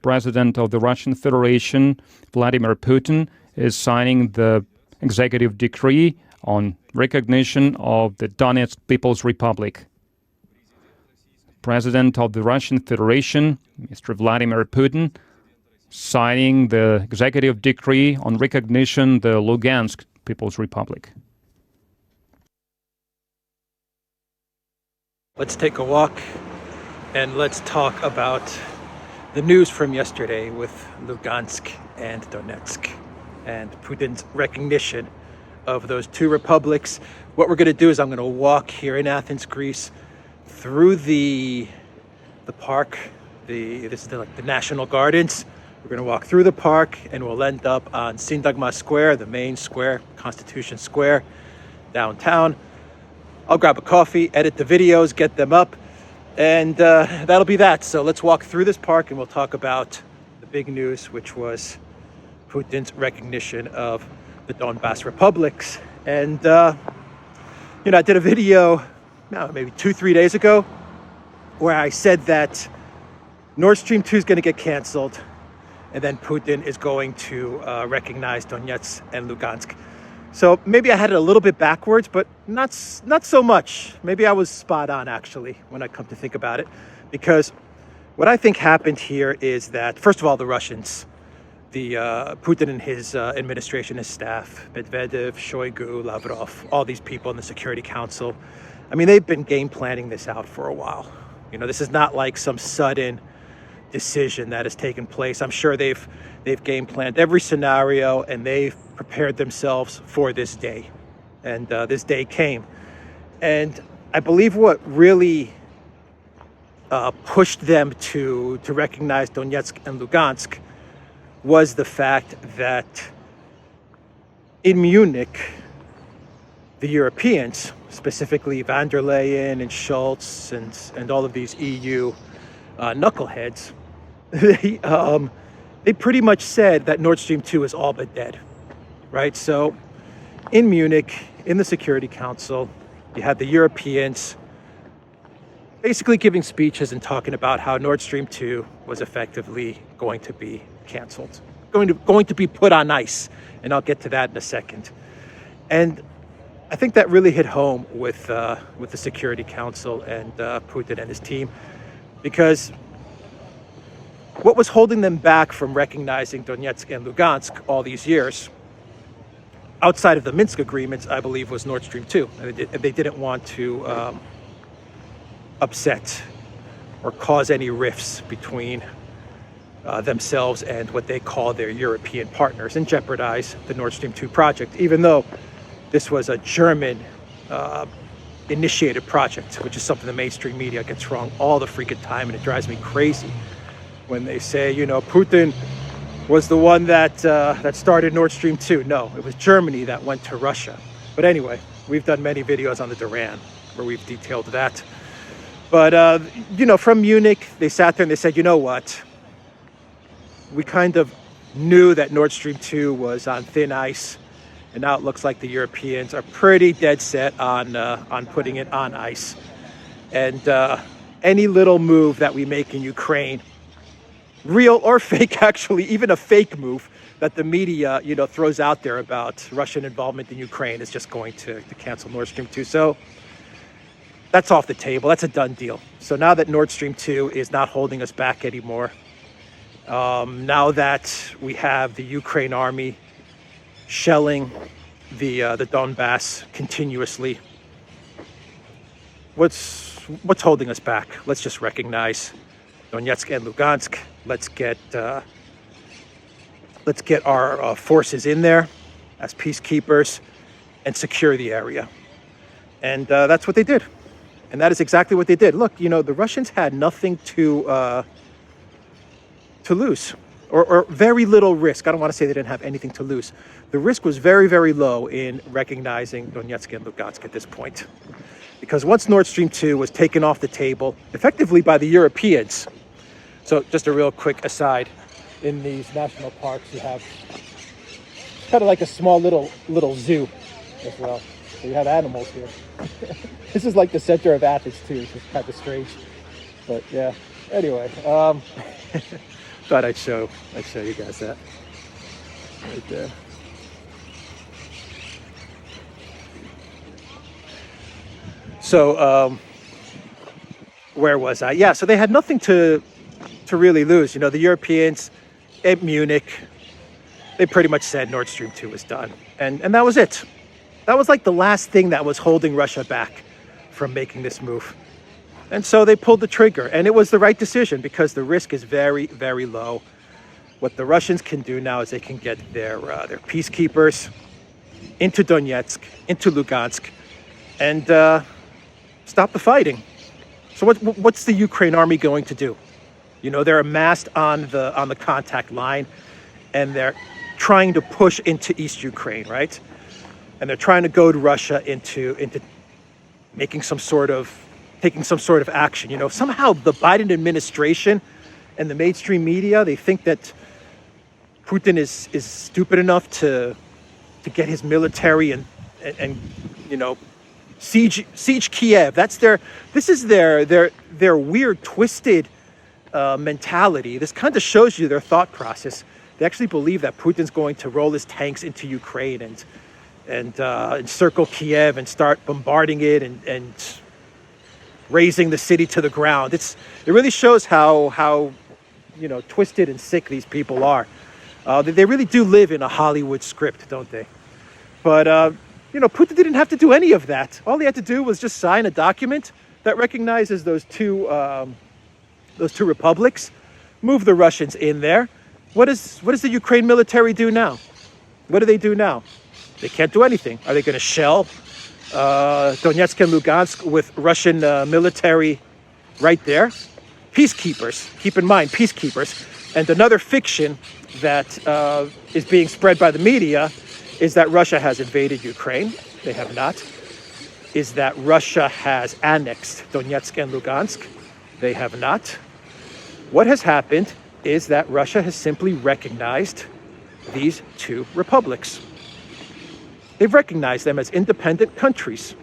President of the Russian Federation, Vladimir Putin, is signing the executive decree on recognition of the Donetsk People's Republic. President of the Russian Federation, Mr. Vladimir Putin, signing the executive decree on recognition the Lugansk People's Republic. Let's take a walk and let's talk about the news from yesterday with Lugansk and Donetsk and Putin's recognition of those two republics. What we're going to do is I'm going to walk here in Athens, Greece, through the park. This is the National Gardens. We're going to walk through the park and we'll end up on Syntagma Square, the main square, Constitution Square, downtown. I'll grab a coffee, edit the videos, get them up, and that'll be that. So let's walk through this park and we'll talk about the big news, which was Putin's recognition of the Donbass Republics. And, I did a video maybe 2-3 days ago where I said that Nord Stream 2 is going to get canceled and then Putin is going to recognize Donetsk and Lugansk. So maybe I had it a little bit backwards, but not so much. Maybe I was spot on, actually, when I come to think about it. Because what I think happened here is that, first of all, the Russians, Putin and his administration, his staff, Medvedev, Shoigu, Lavrov, all these people in the Security Council, I mean, they've been game planning this out for a while. This is not like some sudden decision that has taken place. I'm sure they've game planned every scenario and they've prepared themselves for this day. And this day came. And I believe what really pushed them to recognize Donetsk and Lugansk was the fact that in Munich, the Europeans, specifically van der Leyen and Schultz and all of these EU knuckleheads, they pretty much said that Nord Stream 2 is all but dead, right? So in Munich, in the Security Council, you had the Europeans basically giving speeches and talking about how Nord Stream 2 was effectively going to be canceled, going to be put on ice. And I'll get to that in a second. And I think that really hit home with the Security Council and Putin and his team, because what was holding them back from recognizing Donetsk and Lugansk all these years, outside of the Minsk agreements, I believe, was Nord Stream 2. And they didn't want to upset or cause any rifts between themselves and what they call their European partners and jeopardize the Nord Stream 2 project, even though this was a German initiated project, which is something the mainstream media gets wrong all the freaking time, and it drives me crazy when they say, Putin was the one that started Nord Stream 2. No, it was Germany that went to Russia. But anyway, we've done many videos on the Duran where we've detailed that. But, from Munich, they sat there and they said, you know what? We kind of knew that Nord Stream 2 was on thin ice. And now it looks like the Europeans are pretty dead set on putting it on ice. And any little move that we make in Ukraine, real or fake, actually, even a fake move that the media, throws out there about Russian involvement in Ukraine, is just going to cancel Nord Stream 2. So that's off the table. That's a done deal. So now that Nord Stream 2 is not holding us back anymore, now that we have the Ukraine army shelling the Donbass continuously, what's holding us back? Let's just recognize Donetsk and Lugansk. Let's get our forces in there as peacekeepers and secure the area. And that's what they did. And that is exactly what they did. Look, the Russians had nothing to lose, or very little risk. I don't want to say they didn't have anything to lose. The risk was very, very low in recognizing Donetsk and Lugansk at this point. Because once Nord Stream 2 was taken off the table, effectively by the Europeans. So just a real quick aside, in these national parks, you have kind of like a small little zoo as well. So you have animals here. This is like the center of Athens too, which is kind of strange. But yeah, anyway. Thought I'd show you guys that right there. So where was I? Yeah, so they had nothing to really lose. You know, the Europeans at Munich, they pretty much said Nord Stream 2 was done, and that was it. That was like the last thing that was holding Russia back from making this move. And so they pulled the trigger, and it was the right decision because the risk is very, very low. What the Russians can do now is they can get their peacekeepers into Donetsk, into Lugansk, and stop the fighting. So what's the Ukraine army going to do? You know, they're amassed on the contact line, and they're trying to push into East Ukraine, right? And they're trying to goad Russia into taking some sort of action. You know, somehow the Biden administration and the mainstream media, they think that Putin is stupid enough to get his military and you know, siege Kiev. This is their weird, twisted mentality. This kind of shows you their thought process. They actually believe that Putin's going to roll his tanks into Ukraine and encircle Kiev and start bombarding it and razing the city to the ground. It really shows how you know, twisted and sick these people are. They really do live in a Hollywood script, don't they? But you know, Putin didn't have to do any of that. All he had to do was just sign a document that recognizes those two republics, move the Russians in there. What does the Ukraine military do now? What do they do now? They can't do anything. Are they going to shell Donetsk and Lugansk with Russian military right there? Peacekeepers. Keep in mind, peacekeepers. And another fiction that is being spread by the media is that Russia has invaded Ukraine. They have not. Is that Russia has annexed Donetsk and Lugansk. They have not. What has happened is that Russia has simply recognized these two republics. They've recognized them as independent countries.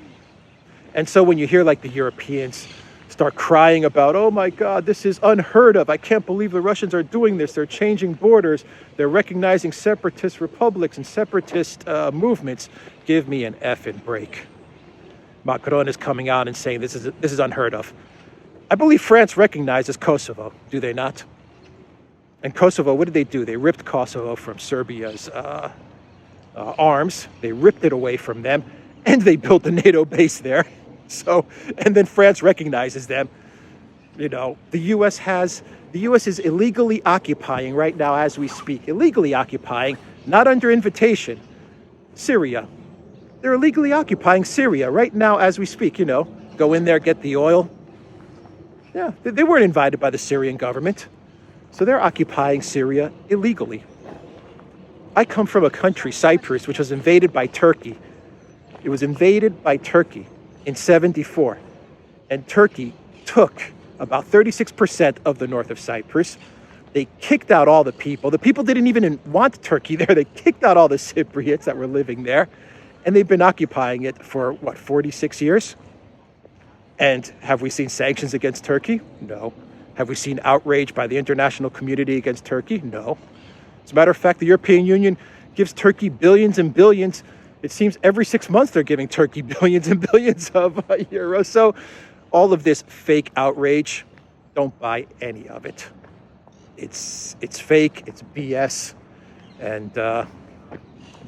And so when you hear like the Europeans start crying about, oh my God, this is unheard of. I can't believe the Russians are doing this. They're changing borders. They're recognizing separatist republics and separatist movements. Give me an effing break. Macron is coming out and saying this is unheard of. I believe France recognizes Kosovo, do they not? And Kosovo, what did they do? They ripped Kosovo from Serbia's arms. They ripped it away from them, and they built a NATO base there. So, and then France recognizes them. You know, the U.S. is illegally occupying right now as we speak. Illegally occupying, not under invitation, Syria. They're illegally occupying Syria right now as we speak. You know, go in there, get the oil. Yeah, they weren't invited by the Syrian government. So they're occupying Syria illegally. I come from a country, Cyprus, which was invaded by Turkey. It was invaded by Turkey in 1974. And Turkey took about 36% of the north of Cyprus. They kicked out all the people. The people didn't even want Turkey there. They kicked out all the Cypriots that were living there. And they've been occupying it for, 46 years? And have we seen sanctions against Turkey? No. Have we seen outrage by the international community against Turkey? No. As a matter of fact, the European Union gives Turkey billions and billions. It seems every 6 months they're giving Turkey billions and billions of euros. So all of this fake outrage, don't buy any of it. It's fake, it's BS, and the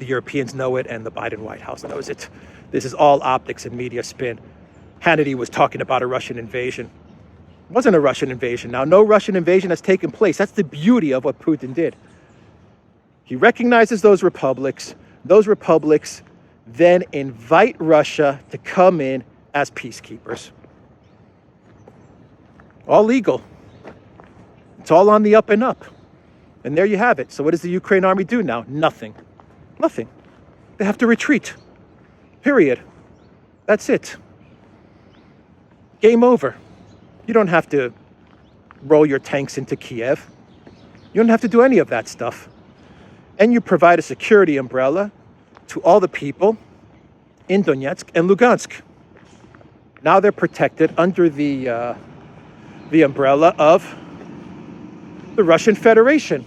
Europeans know it, and the Biden White House knows it. This is all optics and media spin. Hannity was talking about a Russian invasion. It wasn't a Russian invasion. Now, no Russian invasion has taken place. That's the beauty of what Putin did. He recognizes those republics. Those republics then invite Russia to come in as peacekeepers. All legal. It's all on the up and up. And there you have it. So what does the Ukraine army do now? Nothing. Nothing. They have to retreat. Period. That's it. Game over. You don't have to roll your tanks into Kiev. You don't have to do any of that stuff. And you provide a security umbrella to all the people in Donetsk and Lugansk. Now they're protected under the umbrella of the Russian Federation.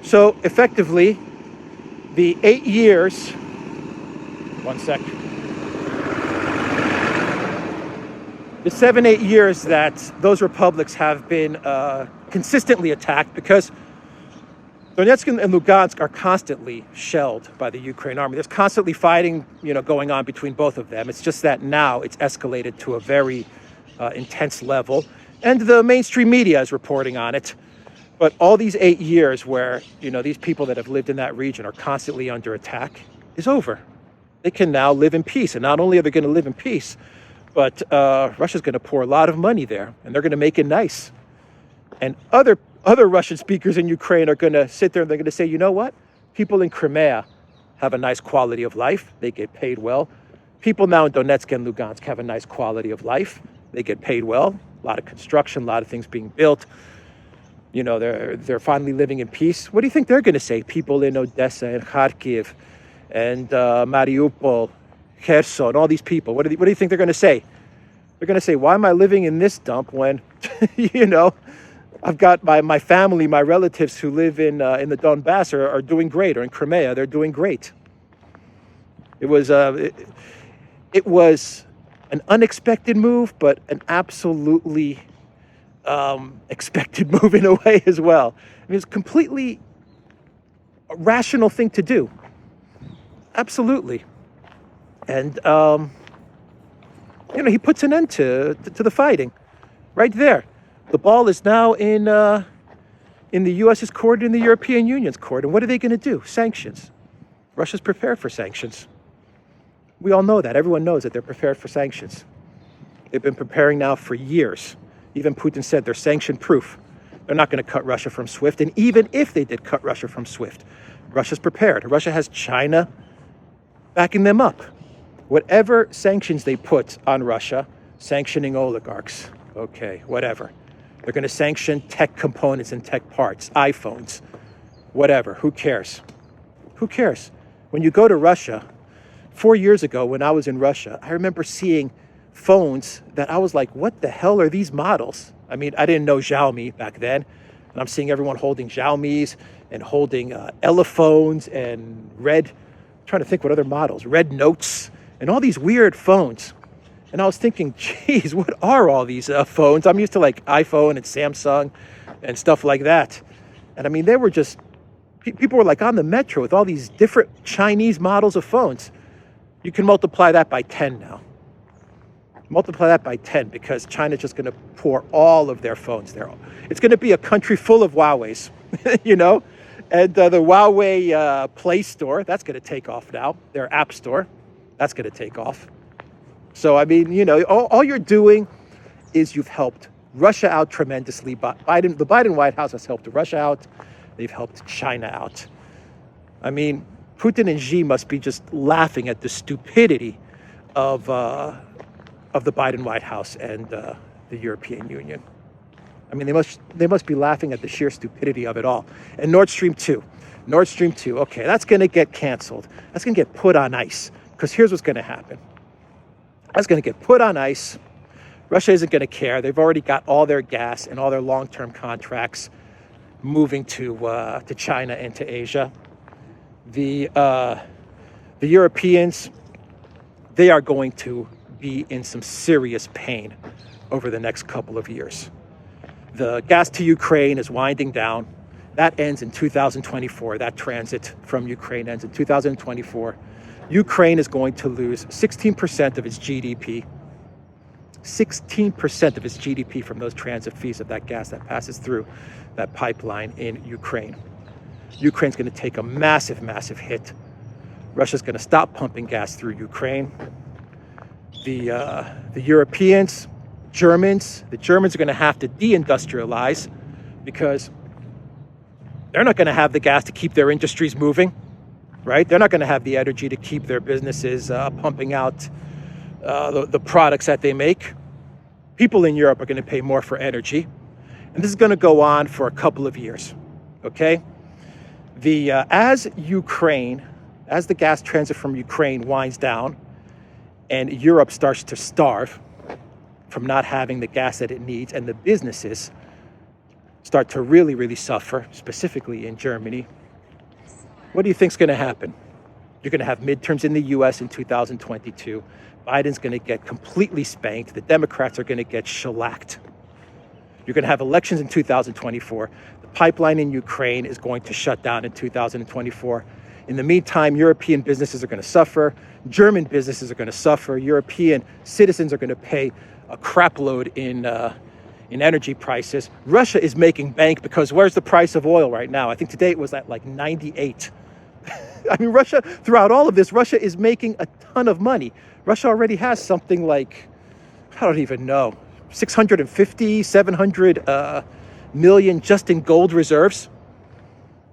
So effectively, the 8 years, one sec, the 7-8 years that those republics have been consistently attacked, because Donetsk and Lugansk are constantly shelled by the Ukraine army. There's constantly fighting, going on between both of them. It's just that now it's escalated to a very intense level, and the mainstream media is reporting on it. But all these 8 years where, these people that have lived in that region are constantly under attack is over. They can now live in peace. And not only are they going to live in peace, but Russia's going to pour a lot of money there, and they're going to make it nice. And other Russian speakers in Ukraine are going to sit there and they're going to say, you know what? People in Crimea have a nice quality of life. They get paid well. People now in Donetsk and Lugansk have a nice quality of life. They get paid well. A lot of construction, a lot of things being built. They're finally living in peace. What do you think they're going to say? People in Odessa and Kharkiv and Mariupol, Kherson, all these people. What do you think they're going to say? They're going to say, why am I living in this dump when, I've got my family, my relatives who live in the Donbass are doing great, or in Crimea, they're doing great. It was an unexpected move, but an absolutely expected move in a way as well. I mean, it's completely a rational thing to do. Absolutely. And, he puts an end to the fighting right there. The ball is now in the U.S.'s court, in the European Union's court. And what are they going to do? Sanctions. Russia's prepared for sanctions. We all know that. Everyone knows that they're prepared for sanctions. They've been preparing now for years. Even Putin said they're sanction-proof. They're not going to cut Russia from SWIFT. And even if they did cut Russia from SWIFT, Russia's prepared. Russia has China backing them up. Whatever sanctions they put on Russia, sanctioning oligarchs, okay, whatever. They're going to sanction tech components and tech parts, iPhones, whatever. Who cares? Who cares? When you go to Russia, 4 years ago when I was in Russia, I remember seeing phones that I was like, what the hell are these models? I mean, I didn't know Xiaomi back then. And I'm seeing everyone holding Xiaomis and holding Eliphones and I'm trying to think what other models, Red Notes and all these weird phones. And I was thinking, geez, what are all these phones? I'm used to like iPhone and Samsung and stuff like that. And I mean, they were just, people were like on the metro with all these different Chinese models of phones. You can multiply that by 10 now. Multiply that by 10 because China's just going to pour all of their phones there. It's going to be a country full of Huaweis, And the Huawei Play Store, that's going to take off now. Their App Store, that's going to take off. So, I mean, all you're doing is you've helped Russia out tremendously. The Biden White House has helped Russia out. They've helped China out. I mean, Putin and Xi must be just laughing at the stupidity of the Biden White House and the European Union. I mean, they must be laughing at the sheer stupidity of it all. And Nord Stream 2, okay, that's going to get canceled. That's going to get put on ice. Because here's what's going to happen. That's going to get put on ice. Russia isn't going to care. They've already got all their gas and all their long-term contracts moving to China and to Asia. The Europeans, they are going to be in some serious pain over the next couple of years. The gas to Ukraine is winding down. That ends in 2024. That transit from Ukraine ends in 2024. Ukraine is going to lose 16% of its GDP. 16% of its GDP from those transit fees of that gas that passes through that pipeline in Ukraine. Ukraine's going to take a massive, massive hit. Russia's going to stop pumping gas through Ukraine. The Europeans, the Germans are going to have to deindustrialize because they're not going to have the gas to keep their industries moving, right? They're not going to have the energy to keep their businesses pumping out the products that they make. People in Europe are going to pay more for energy. And this is going to go on for a couple of years, okay? As the gas transit from Ukraine winds down and Europe starts to starve from not having the gas that it needs, and the businesses start to really, really suffer, specifically in Germany, what do you think's going to happen? You're going to have midterms in the U.S. in 2022. Biden's going to get completely spanked. The Democrats are going to get shellacked. You're going to have elections in 2024. The pipeline in Ukraine is going to shut down in 2024. In the meantime, European businesses are going to suffer. German businesses are going to suffer. European citizens are going to pay a crap load in energy prices. Russia is making bank because where's the price of oil right now? I think today it was at like 98. I mean, Russia, throughout all of this, Russia is making a ton of money. Russia already has something like, I don't even know, 650, 700 million just in gold reserves.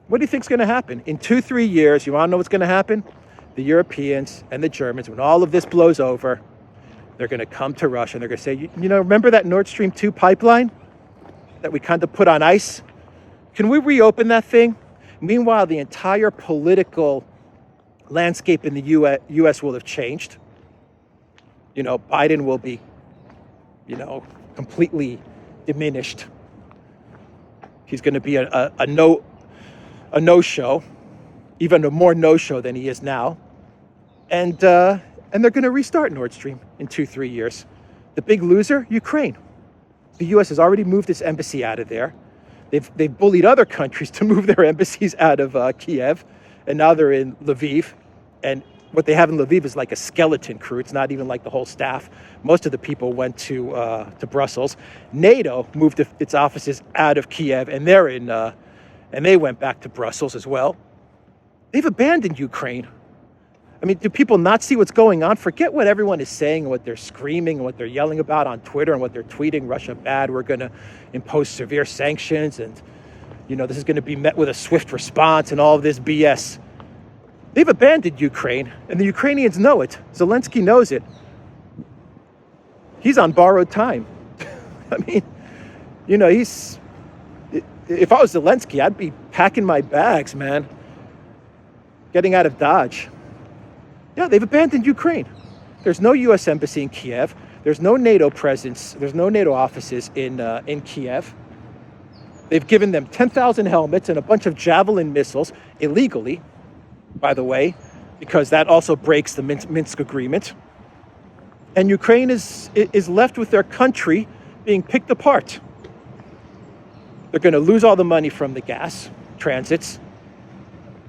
What do you think's going to happen? In 2-3 years, you want to know what's going to happen? The Europeans and the Germans, when all of this blows over, they're going to come to Russia and they're going to say, you know, remember that Nord Stream 2 pipeline that we kind of put on ice? Can we reopen that thing? Meanwhile, the entire political landscape in the U.S. will have changed. You know, Biden will be, you know, completely diminished. He's going to be a no-show, even a more no-show than he is now. And they're going to restart Nord Stream in 2-3 years. The big loser, Ukraine. The U.S. has already moved its embassy out of there. They've bullied other countries to move their embassies out of Kiev, and now they're in Lviv. And what they have in Lviv is like a skeleton crew. It's not even like the whole staff. Most of the people went to Brussels. NATO moved its offices out of Kiev, and they went back to Brussels as well. They've abandoned Ukraine. I mean, do people not see what's going on? Forget what everyone is saying, and what they're screaming, and what they're yelling about on Twitter, and what they're tweeting. Russia bad. We're going to impose severe sanctions, and you know this is going to be met with a swift response, and all of this BS. They've abandoned Ukraine, and the Ukrainians know it. Zelensky knows it. He's on borrowed time. I mean, you know, if I was Zelensky, I'd be packing my bags, man. Getting out of Dodge. Yeah, they've abandoned Ukraine. There's no U.S. embassy in Kiev. There's no NATO presence. There's no NATO offices in Kiev. They've given them 10,000 helmets and a bunch of Javelin missiles illegally, by the way, because that also breaks the Minsk agreement. And Ukraine is left with their country being picked apart. They're going to lose all the money from the gas transits.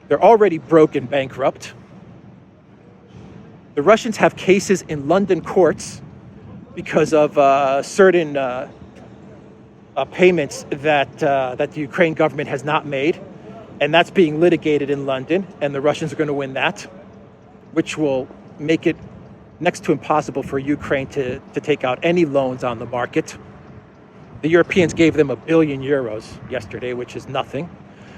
They're already broke and bankrupt. The Russians have cases in London courts because of certain payments that the Ukraine government has not made. And that's being litigated in London, and the Russians are going to win that, which will make it next to impossible for Ukraine to take out any loans on the market. The Europeans gave them €1 billion yesterday, which is nothing.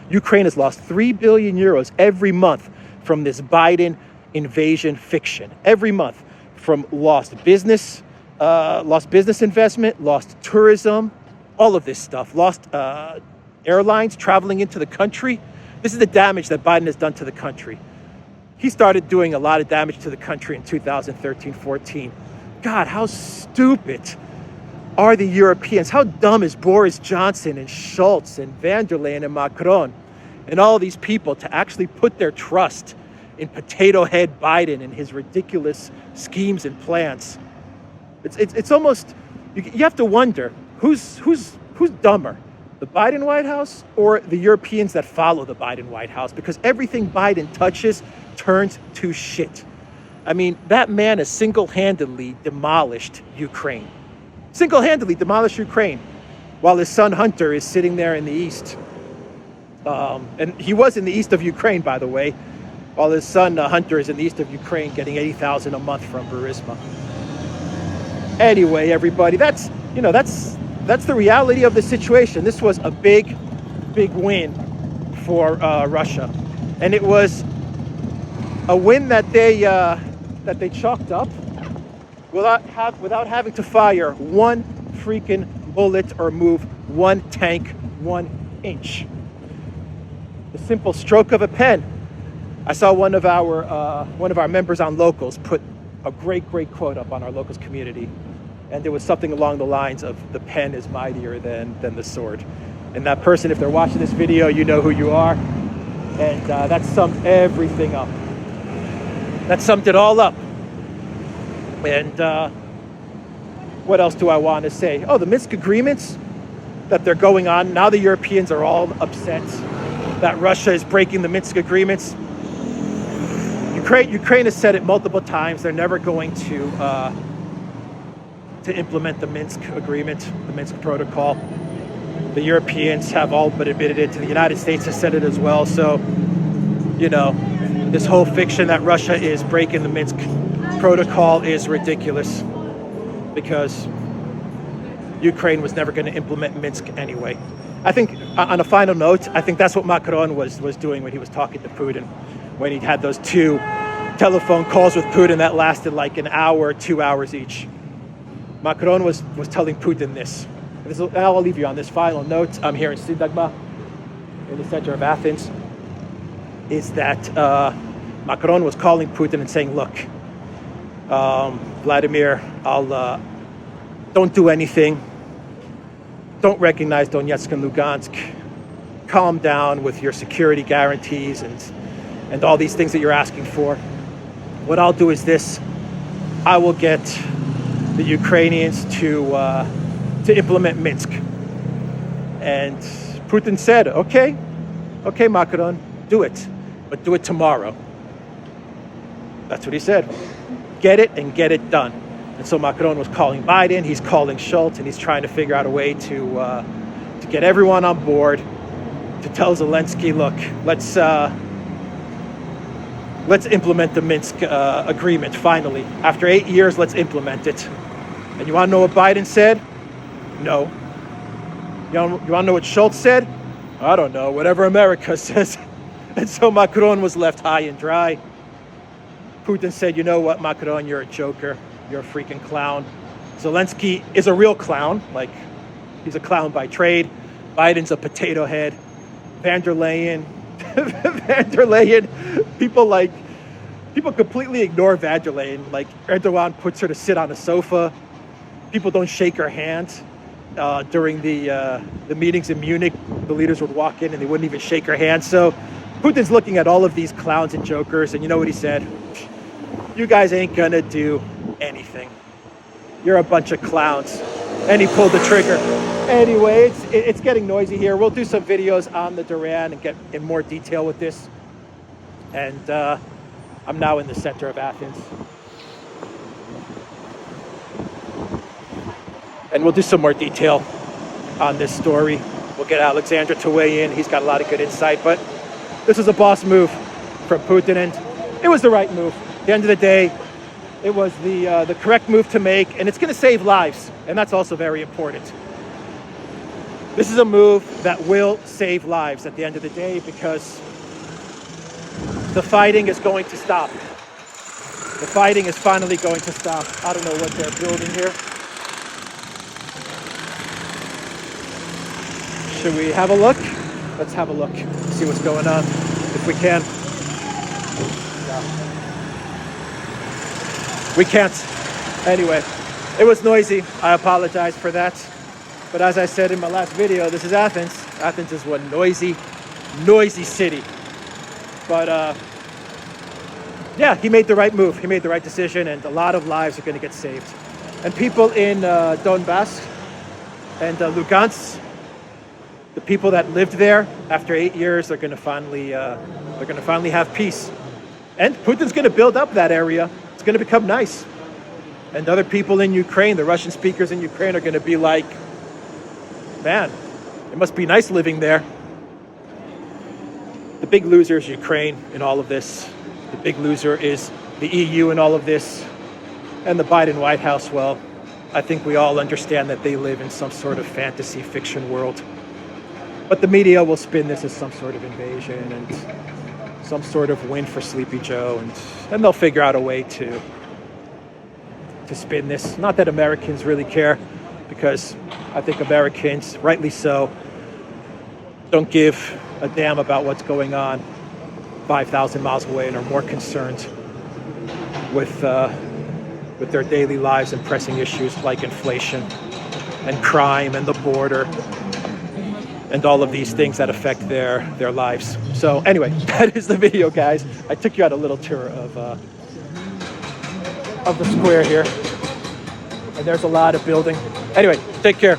Ukraine has lost 3 billion euros every month from this Biden invasion fiction. Every month, from lost business investment, lost tourism, all of this stuff, lost airlines traveling into the country. This is the damage that Biden has done to the country. He started doing a lot of damage to the country in 2013-14. God, how stupid are the Europeans? How dumb is Boris Johnson and Schultz and van der Leyen and Macron and all these people to actually put their trust in potato head Biden and his ridiculous schemes and plans? It's almost, you have to wonder who's dumber, the Biden White House or the Europeans that follow the Biden White House, because everything Biden touches turns to shit. I mean, that man has single-handedly demolished Ukraine. Single-handedly demolished Ukraine while his son Hunter is sitting there in the east. And he was in the east of Ukraine, by the way, while his son Hunter is in the east of Ukraine getting $80,000 a month from Burisma. Anyway, everybody, that's the reality of the situation. This was a big win for Russia, and it was a win that they chalked up without having to fire one freaking bullet or move one tank 1 inch. The simple stroke of a pen. I saw one of our members on Locals put a great quote up on our Locals community, and there was something along the lines of, the pen is mightier than the sword. And that person, if they're watching this video, you know who you are. And that summed everything up. That summed it all up. And what else do I want to say? Oh, the Minsk agreements that they're going on. Now the Europeans are all upset that Russia is breaking the Minsk agreements. Ukraine has said it multiple times. They're never going to implement the Minsk agreement, the Minsk protocol. The Europeans have all but admitted it. The United States has said it as well. So, you know, this whole fiction that Russia is breaking the Minsk protocol is ridiculous, because Ukraine was never going to implement Minsk anyway. I think, on a final note, I think that's what Macron was doing when he was talking to Putin, when he had those 2 telephone calls with Putin that lasted like an hour, 2 hours each. Macron was telling Putin this. And I'll leave you on this final note. I'm here in Sidagma, in the center of Athens, is that Macron was calling Putin and saying, look, Vladimir, don't do anything. Don't recognize Donetsk and Lugansk. Calm down with your security guarantees and all these things that you're asking for. What I'll do is this. I will get the Ukrainians to implement Minsk. And Putin said, okay, Macron, do it, but do it tomorrow. That's what he said. Get it and get it done. And so Macron was calling Biden, he's calling Schultz, and he's trying to figure out a way to get everyone on board, to tell Zelensky, look, let's implement the Minsk agreement, finally. After 8 years, let's implement it. And you want to know what Biden said? No. You want to know what Schultz said? I don't know, whatever America says. And so Macron was left high and dry. Putin said, you know what, Macron, you're a joker. You're a freaking clown. Zelensky is a real clown. Like, he's a clown by trade. Biden's a potato head. Van der Leyen. People completely ignore Van der Leyen. Like, Erdogan puts her to sit on a sofa. People don't shake her hand. During the meetings in Munich, the leaders would walk in and they wouldn't even shake her hand. So Putin's looking at all of these clowns and jokers, and you know what he said? You guys ain't gonna do anything. You're a bunch of clowns. And he pulled the trigger. Anyway, it's getting noisy here. We'll do some videos on the Duran and get in more detail with this. And I'm now in the center of Athens. And we'll do some more detail on this story. We'll get Alexander to weigh in. He's got a lot of good insight. But this is a boss move from Putin, and it was the right move. At the end of the day, it was the correct move to make, and it's going to save lives, and that's also very important. This is a move that will save lives at the end of the day, because the fighting is going to stop. The fighting is finally going to stop. I don't know what they're building here. Should we have a look? Let's have a look, see what's going on, if we can. We can't. Anyway, it was noisy. I apologize for that. But as I said in my last video, this is Athens. Athens is one noisy city. But yeah, he made the right move. He made the right decision, and a lot of lives are going to get saved. And people in Donbass and Lugansk, the people that lived there after 8 years, are going to finally have peace. And Putin's going to build up that area. It's going to become nice. And other people in Ukraine, the Russian speakers in Ukraine, are going to be like, man, it must be nice living there. The big loser is Ukraine in all of this. The big loser is the EU in all of this. And the Biden White House, well, I think we all understand that they live in some sort of fantasy fiction world. But the media will spin this as some sort of invasion and some sort of win for Sleepy Joe, and they'll figure out a way to spin this. Not that Americans really care, because I think Americans, rightly so, don't give a damn about what's going on 5,000 miles away and are more concerned with their daily lives and pressing issues like inflation and crime and the border and all of these things that affect their lives. So anyway, that is the video, guys. I took you on a little tour of the square here, and there's a lot of building. Anyway, take care.